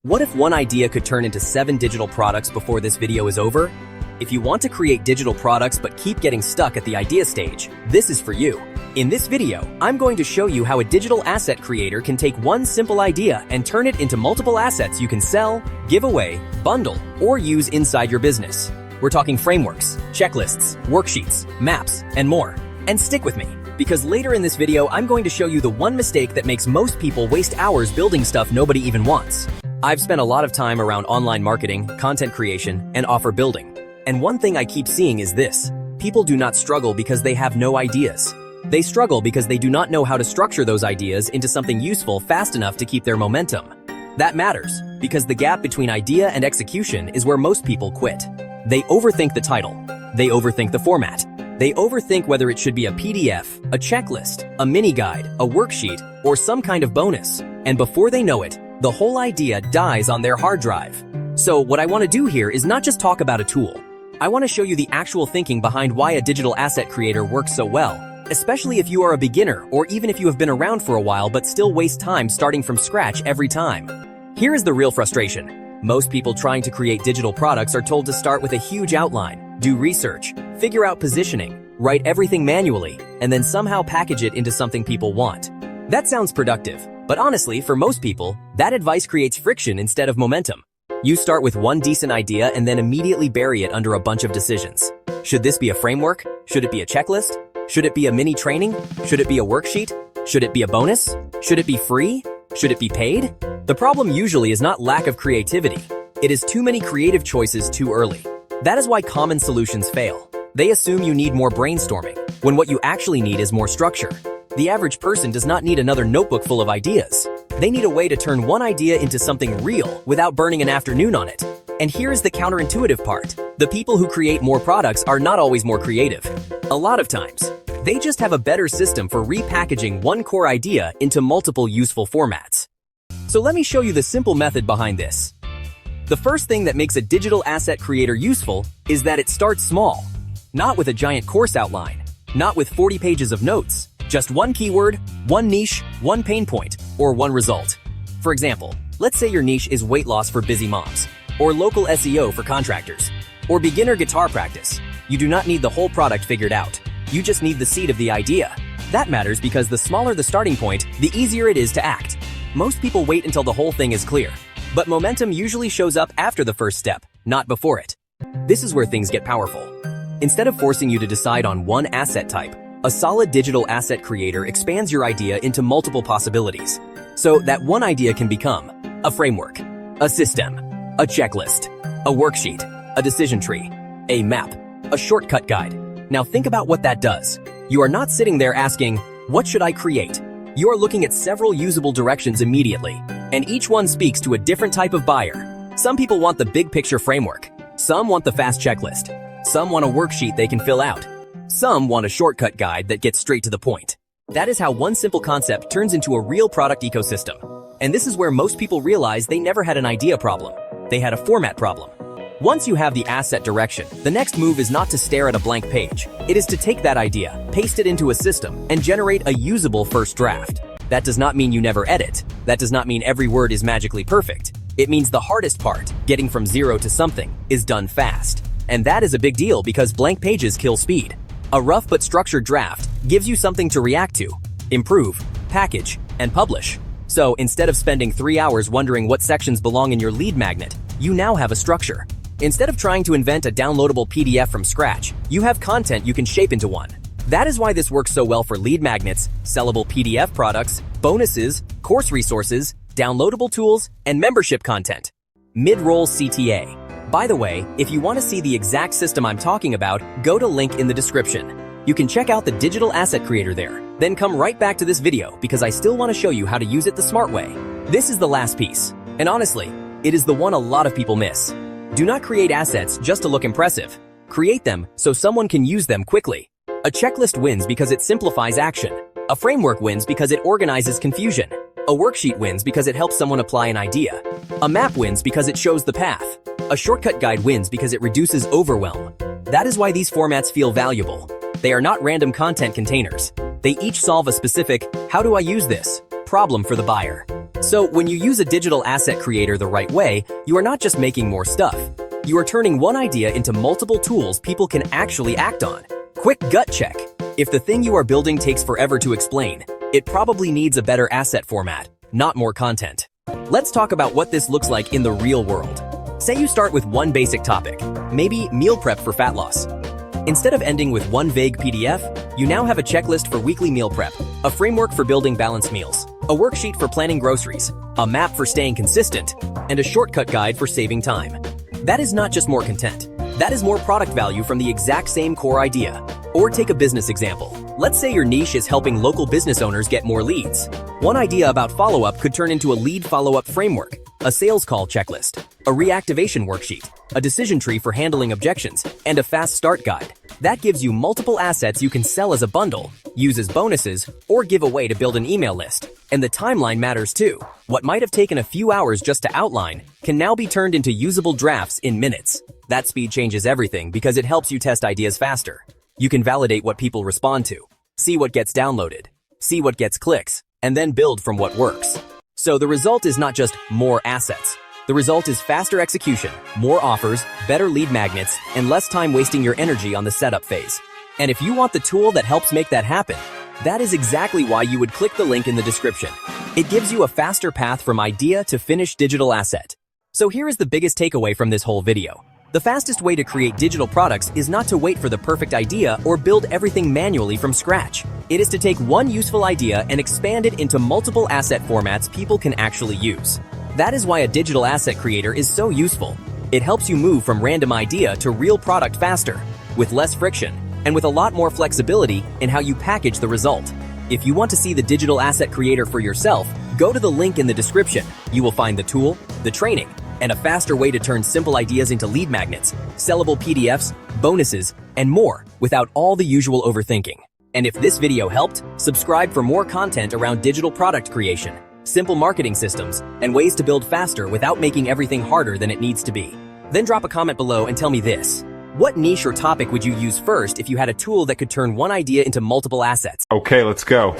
What if one idea could turn into 7 digital products before this video is over? If you want to create digital products but keep getting stuck at the idea stage, this is for you. In this video, I'm going to show you how a digital asset creator can take one simple idea and turn it into multiple assets you can sell, give away, bundle, or use inside your business. We're talking frameworks, checklists, worksheets, maps, and more. And stick with me, because later in this video, I'm going to show you the one mistake that makes most people waste hours building stuff nobody even wants. I've spent a lot of time around online marketing, content creation, and offer building. And one thing I keep seeing is this: people do not struggle because they have no ideas. They struggle because they do not know how to structure those ideas into something useful fast enough to keep their momentum. That matters, because the gap between idea and execution is where most people quit. They overthink the title. They overthink the format. They overthink whether it should be a PDF, a checklist, a mini guide, a worksheet, or some kind of bonus. And before they know it, the whole idea dies on their hard drive. So what I want to do here is not just talk about a tool. I want to show you the actual thinking behind why a digital asset creator works so well, especially if you are a beginner or even if you have been around for a while but still waste time starting from scratch every time. Here is the real frustration. Most people trying to create digital products are told to start with a huge outline, do research, figure out positioning, write everything manually, and then somehow package it into something people want. That sounds productive, but honestly, for most people, that advice creates friction instead of momentum. You start with one decent idea and then immediately bury it under a bunch of decisions. Should this be a framework? Should it be a checklist? Should it be a mini training? Should it be a worksheet? Should it be a bonus? Should it be free? Should it be paid? The problem usually is not lack of creativity. It is too many creative choices too early. That is why common solutions fail. They assume you need more brainstorming, when what you actually need is more structure. The average person does not need another notebook full of ideas. They need a way to turn one idea into something real without burning an afternoon on it. And here's the counterintuitive part. The people who create more products are not always more creative. A lot of times, they just have a better system for repackaging one core idea into multiple useful formats. So let me show you the simple method behind this. The first thing that makes a digital asset creator useful is that it starts small. Not with a giant course outline, not with 40 pages of notes, just one keyword, one niche, one pain point, or one result. For example, let's say your niche is weight loss for busy moms, or local SEO for contractors, or beginner guitar practice. You do not need the whole product figured out. You just need the seed of the idea. That matters because the smaller the starting point, the easier it is to act. Most people wait until the whole thing is clear. But momentum usually shows up after the first step, not before it. This is where things get powerful. Instead of forcing you to decide on one asset type, a solid digital asset creator expands your idea into multiple possibilities. So that one idea can become a framework, a system, a checklist, a worksheet, a decision tree, a map, a shortcut guide. Now think about what that does. You are not sitting there asking, what should I create? You are looking at several usable directions immediately, and each one speaks to a different type of buyer. Some people want the big picture framework. Some want the fast checklist. Some want a worksheet they can fill out. Some want a shortcut guide that gets straight to the point. That is how one simple concept turns into a real product ecosystem. And this is where most people realize they never had an idea problem. They had a format problem. Once you have the asset direction, the next move is not to stare at a blank page. It is to take that idea, paste it into a system, and generate a usable first draft. That does not mean you never edit. That does not mean every word is magically perfect. It means the hardest part, getting from zero to something, is done fast. And that is a big deal because blank pages kill speed. A rough but structured draft gives you something to react to, improve, package, and publish. So instead of spending 3 hours wondering what sections belong in your lead magnet, you now have a structure. Instead of trying to invent a downloadable PDF from scratch, you have content you can shape into one. That is why this works so well for lead magnets, sellable PDF products, bonuses, course resources, downloadable tools, and membership content. Mid-roll CTA. By the way, if you want to see the exact system I'm talking about, go to link in the description. You can check out the digital asset creator there. Then come right back to this video because I still want to show you how to use it the smart way. This is the last piece. And honestly, it is the one a lot of people miss. Do not create assets just to look impressive. Create them so someone can use them quickly. A checklist wins because it simplifies action. A framework wins because it organizes confusion. A worksheet wins because it helps someone apply an idea. A map wins because it shows the path. A shortcut guide wins because it reduces overwhelm. That is why these formats feel valuable. They are not random content containers. They each solve a specific, how do I use this, problem for the buyer. So when you use a digital asset creator the right way, you are not just making more stuff. You are turning one idea into multiple tools people can actually act on. Quick gut check. If the thing you are building takes forever to explain, it probably needs a better asset format, not more content. Let's talk about what this looks like in the real world. Say you start with one basic topic, maybe meal prep for fat loss. Instead of ending with one vague PDF, you now have a checklist for weekly meal prep, a framework for building balanced meals, a worksheet for planning groceries, a map for staying consistent, and a shortcut guide for saving time. That is not just more content. That is more product value from the exact same core idea. Or take a business example. Let's say your niche is helping local business owners get more leads. One idea about follow-up could turn into a lead follow-up framework, a sales call checklist, a reactivation worksheet, a decision tree for handling objections, and a fast start guide. That gives you multiple assets you can sell as a bundle, use as bonuses, or give away to build an email list. And the timeline matters too. What might have taken a few hours just to outline can now be turned into usable drafts in minutes. That speed changes everything because it helps you test ideas faster. You can validate what people respond to, see what gets downloaded, see what gets clicks, and then build from what works. So the result is not just more assets. The result is faster execution, more offers, better lead magnets, and less time wasting your energy on the setup phase. And if you want the tool that helps make that happen, that is exactly why you would click the link in the description. It gives you a faster path from idea to finished digital asset. So here is the biggest takeaway from this whole video. The fastest way to create digital products is not to wait for the perfect idea or build everything manually from scratch. It is to take one useful idea and expand it into multiple asset formats people can actually use. That is why a digital asset creator is so useful. It helps you move from random idea to real product faster, with less friction, and with a lot more flexibility in how you package the result. If you want to see the digital asset creator for yourself, go to the link in the description. You will find the tool, the training, and a faster way to turn simple ideas into lead magnets, sellable PDFs, bonuses, and more without all the usual overthinking. And if this video helped, subscribe for more content around digital product creation, simple marketing systems, and ways to build faster without making everything harder than it needs to be. Then drop a comment below and tell me this. What niche or topic would you use first if you had a tool that could turn one idea into multiple assets? Okay, let's go.